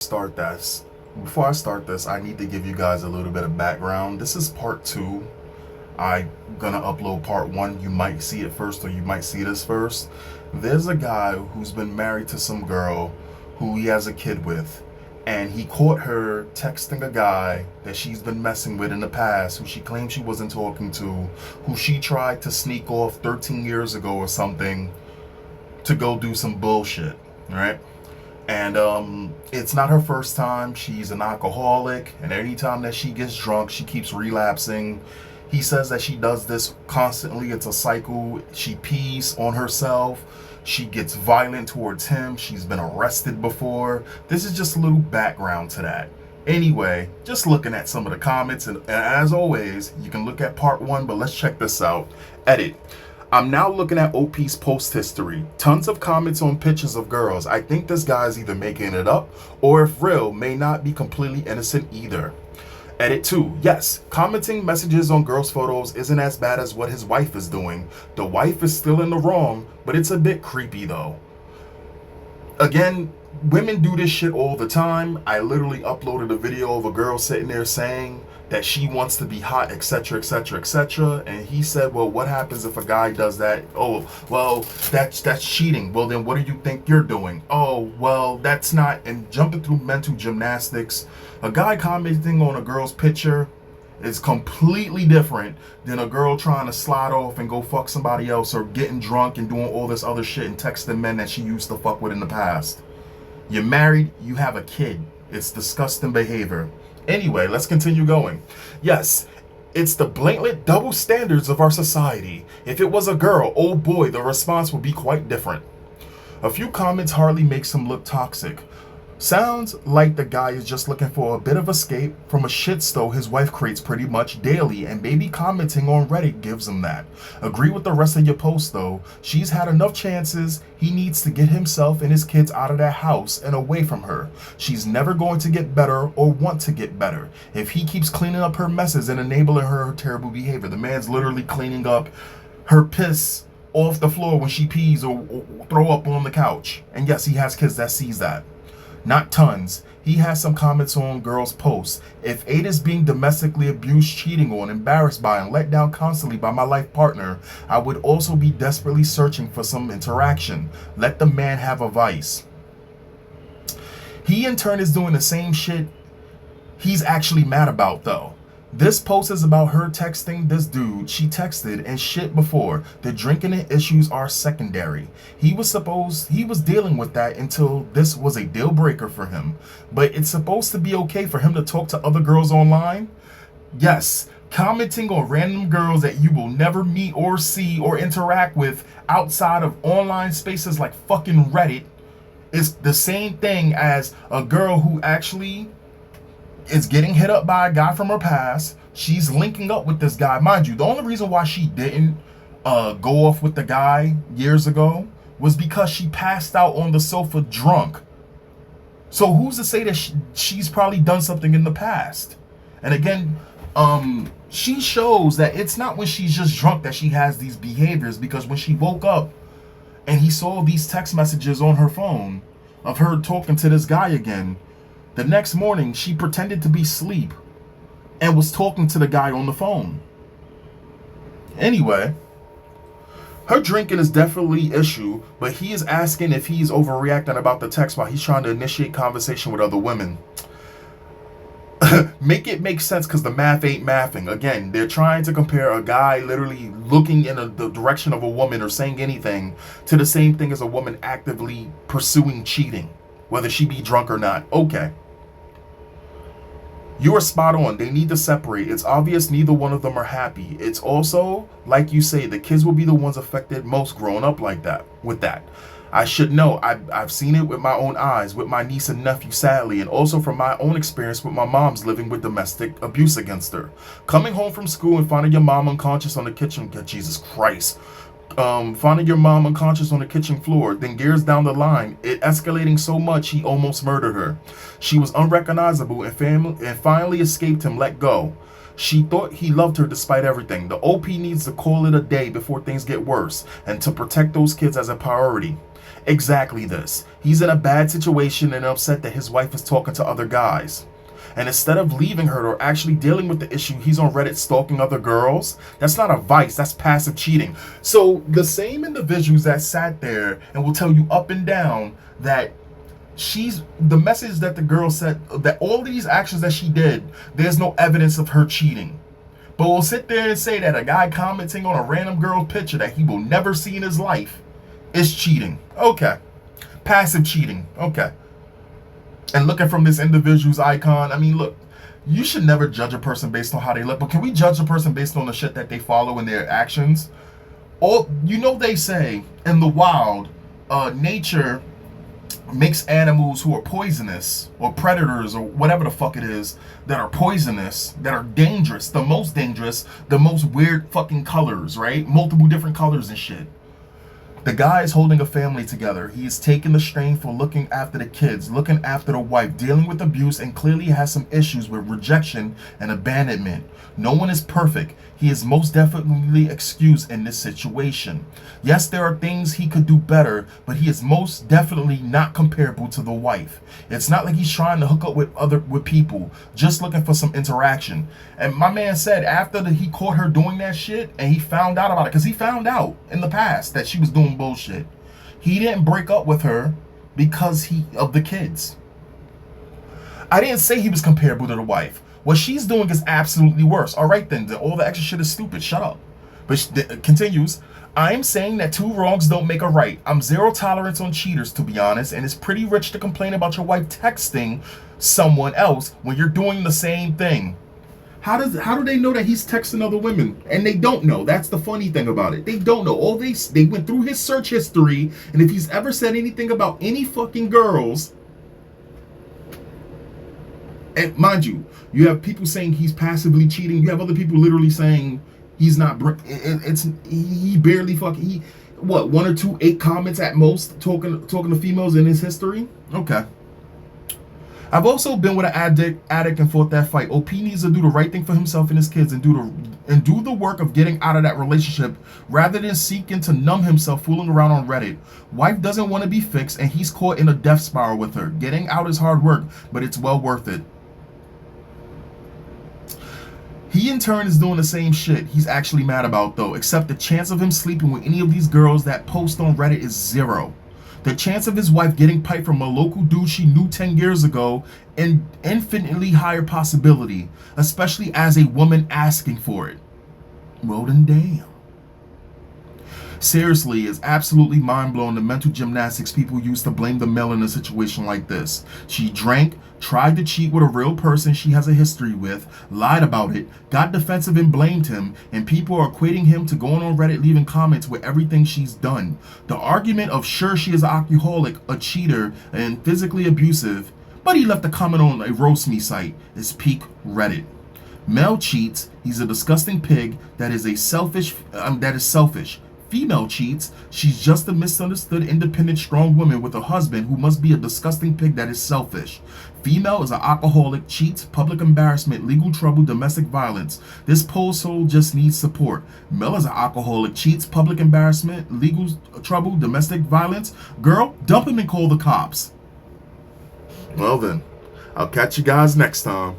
start this, I need to give you guys a little bit of background. This is part 2. I'm gonna upload part 1. You might see it first, or you might see this first. There's a guy who's been married to some girl who he has a kid with, and he caught her texting a guy that she's been messing with in the past, who she claimed she wasn't talking to, who she tried to sneak off 13 years ago or something to go do some bullshit, right? And it's not her first time. She's an alcoholic, and anytime that she gets drunk, she keeps relapsing. He says that she does this constantly. It's a cycle. She pees on herself. She gets violent towards him. She's been arrested before. This is just a little background to that. Anyway, just looking at some of the comments, and as always, you can look at part 1, but let's check this out. Edit. I'm now looking at OP's post history. Tons of comments on pictures of girls. I think this guy is either making it up, or if real, may not be completely innocent either. Edit 2. Yes, commenting messages on girls' photos isn't as bad as what his wife is doing. The wife is still in the wrong, but it's a bit creepy though. Again, women do this shit all the time. I literally uploaded a video of a girl sitting there saying that she wants to be hot, etc, etc, etc, and he said, well, what happens if a guy does that? Oh, well, that's cheating. Well, then what do you think you're doing? Oh, well, that's not. And jumping through mental gymnastics, a guy commenting on a girl's picture is completely different than a girl trying to slide off and go fuck somebody else, or getting drunk and doing all this other shit and texting men that she used to fuck with in the past. You're married, you have a kid. It's disgusting behavior. Anyway, let's continue going. Yes, it's the blatant double standards of our society. If it was a girl, oh boy, the response would be quite different. A few comments hardly makes him look toxic. Sounds like the guy is just looking for a bit of escape from a shitstorm his wife creates pretty much daily, and maybe commenting on Reddit gives him that. Agree with the rest of your post though. She's had enough chances. He needs to get himself and his kids out of that house and away from her. She's never going to get better or want to get better if he keeps cleaning up her messes and enabling her terrible behavior. The man's literally cleaning up her piss off the floor when she pees or throw up on the couch. And yes, he has kids that sees that. Not tons. He has some comments on girls' posts. If Ada's being domestically abused, cheating on, embarrassed by, and let down constantly by my life partner, I would also be desperately searching for some interaction. Let the man have a vice. He in turn is doing the same shit he's actually mad about though. This post is about her texting this dude she texted and shit before. The drinking and issues are secondary. He was dealing with that until this was a deal breaker for him. But it's supposed to be okay for him to talk to other girls online? Yes, commenting on random girls that you will never meet or see or interact with outside of online spaces like fucking Reddit is the same thing as a girl who actually is getting hit up by a guy from her past. She's linking up with this guy. Mind you, the only reason why she didn't go off with the guy years ago was because she passed out on the sofa drunk. So who's to say that she's probably done something in the past? And again, she shows that it's not when she's just drunk that she has these behaviors, because when she woke up and he saw these text messages on her phone of her talking to this guy again, the next morning, she pretended to be asleep and was talking to the guy on the phone. Anyway, her drinking is definitely an issue, but he is asking if he's overreacting about the text while he's trying to initiate conversation with other women. Make it make sense, because the math ain't mathing. Again, they're trying to compare a guy literally looking in the direction of a woman or saying anything to the same thing as a woman actively pursuing cheating, whether she be drunk or not. Okay. You are spot on. They need to separate. It's obvious neither one of them are happy. It's also, like you say, the kids will be the ones affected most growing up like that, with that. I should know. I've seen it with my own eyes, with my niece and nephew, sadly, and also from my own experience with my mom's living with domestic abuse against her. Coming home from school and finding your mom unconscious on the kitchen, Jesus Christ. Finding your mom unconscious on the kitchen floor, then years down the line, it escalating so much he almost murdered her. She was unrecognizable and finally escaped him, let go. She thought he loved her despite everything. The OP needs to call it a day before things get worse, and to protect those kids as a priority. Exactly this. He's in a bad situation and upset that his wife is talking to other guys. And instead of leaving her or actually dealing with the issue, he's on Reddit stalking other girls. That's not a vice, that's passive cheating. So the same individuals that sat there and will tell you up and down that the message that the girl said, that all these actions that she did, there's no evidence of her cheating. But we'll sit there and say that a guy commenting on a random girl's picture that he will never see in his life is cheating. Okay. Passive cheating. Okay. And looking from this individual's icon, I mean, look, you should never judge a person based on how they look, but can we judge a person based on the shit that they follow and their actions? Or, they say in the wild, nature makes animals who are poisonous or predators or whatever the fuck it is that are poisonous, that are dangerous, the most weird fucking colors, right? Multiple different colors and shit. The guy is holding a family together. He is taking the strain for looking after the kids, looking after the wife, dealing with abuse, and clearly has some issues with rejection and abandonment. No one is perfect. He is most definitely excused in this situation. Yes, there are things he could do better, but he is most definitely not comparable to the wife. It's not like he's trying to hook up with people, just looking for some interaction. And my man said after he caught her doing that shit and he found out about it, because he found out in the past that she was doing bullshit, he didn't break up with her because of the kids. I didn't say he was comparable to the wife. What she's doing is absolutely worse. All right, then. All the extra shit is stupid. Shut up. But she continues. I'm saying that two wrongs don't make a right. I'm zero tolerance on cheaters, to be honest, and it's pretty rich to complain about your wife texting someone else when you're doing the same thing. How do they know that he's texting other women? And they don't know. That's the funny thing about it. They don't know. They went through his search history, and if he's ever said anything about any fucking girls, and mind you, you have people saying he's passively cheating. You have other people literally saying he's not. He barely fucking. One or two, 8 comments at most talking to females in his history. Okay. I've also been with an addict and fought that fight. OP needs to do the right thing for himself and his kids and do the work of getting out of that relationship rather than seeking to numb himself fooling around on Reddit. Wife doesn't want to be fixed and he's caught in a death spiral with her. Getting out is hard work, but it's well worth it. He in turn is doing the same shit he's actually mad about though, except the chance of him sleeping with any of these girls that post on Reddit is 0. The chance of his wife getting piped from a local dude she knew 10 years ago, an infinitely higher possibility, especially as a woman asking for it. Well then damn. Seriously, it's absolutely mind-blowing the mental gymnastics people use to blame the male in a situation like this. She drank, tried to cheat with a real person she has a history with, lied about it, got defensive and blamed him, and people are equating him to going on Reddit leaving comments with everything she's done. The argument of sure she is an alcoholic, a cheater, and physically abusive, but he left a comment on a roast me site is peak Reddit. Male cheats, he's a disgusting pig that is selfish. Female cheats, she's just a misunderstood, independent, strong woman with a husband who must be a disgusting pig that is selfish. Female is an alcoholic, cheats, public embarrassment, legal trouble, domestic violence. This poor soul just needs support. Male is an alcoholic, cheats, public embarrassment, legal trouble, domestic violence. Girl, dump him and call the cops. Well then, I'll catch you guys next time.